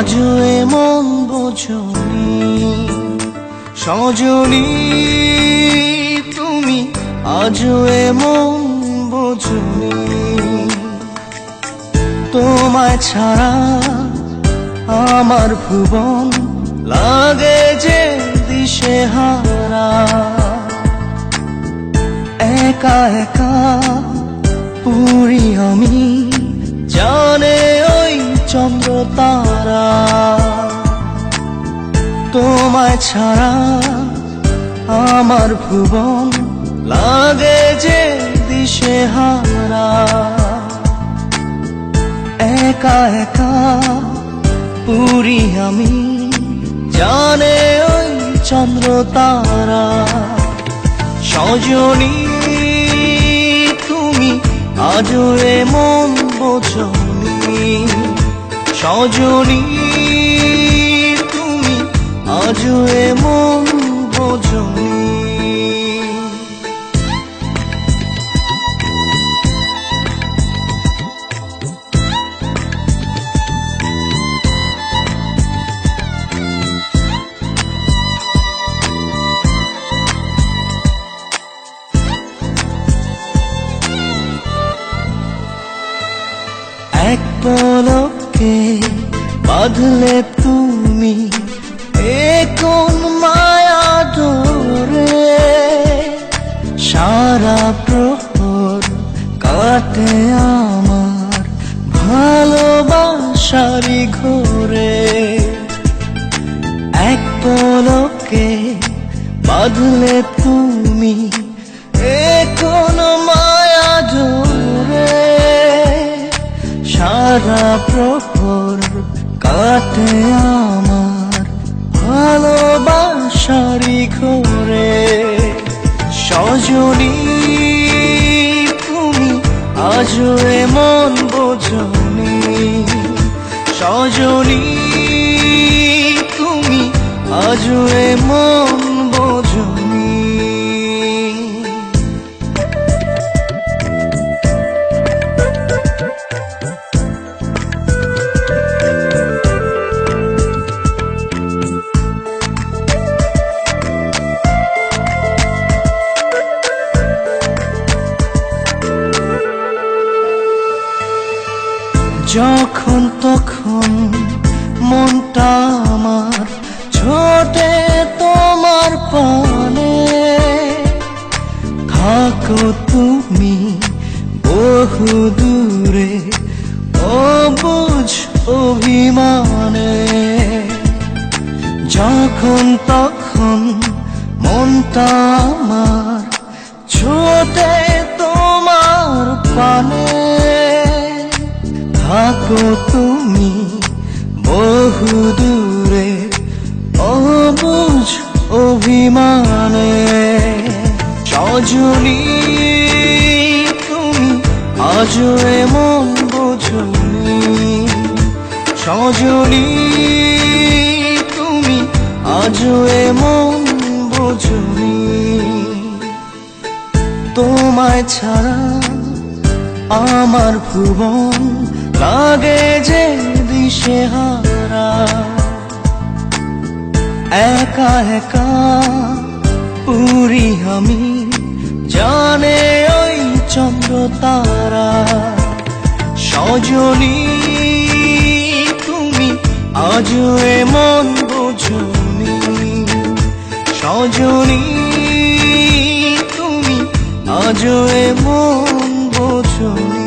আজও এমন বোঝনি সজনী, তুমি আজও এমন বোঝনি। তোমায় ছাড়া আমার ভুবন লাগে যে দিশেহারা। একা একা পুরি আমি, জানে ওই চন্দ্র তারা। তোমায় ছাড়া আমার ভুবন লাগে যে দিশেহারা। একা একা পুরি আমি, জানে ওই চন্দ্র তারা। সজনী, তুমি আজও এমন বোঝনি। সজনী, তুমি আজও এমন বোঝনি। এক পলকে বাঁধলে তুমি এ কোন মায়া ডোরে। সারা প্রহর কাটে আমার ভালোবাসারি ঘোরে। এক পলকে বাঁধলে তুমি এ কোন মায়া ডোরে। সারা প্রহর কাটে আমার ভালোবাসারি ঘোরে। সজনী, তুমি আজও এমন বোঝনি। সজনী, তুমি আজও এমন বোঝনি। যখন তখন মনটা আমার ছোটে তোমার পানে। থাকো তুমি বহু দূরে অবুঝ অভিমানে। যখন তখন মনটা আমার ছোটে তোমার পানে। থাকো তুমি বহু দূরে অবুঝ অভিমানে। সজনী, তুমি আজও এমন বোঝনি। সজনী, তুমি আজও এমন বোঝনি। তোমায় ছাড়া আমার ভুবন লাগে যে দিশেহারা। একা একা পুরি আমি, জানে ওই চন্দ্র তারা। সজনী, তুমি আজও এমন বোঝনি। সজনী, তুমি আজও এমন বোঝনি।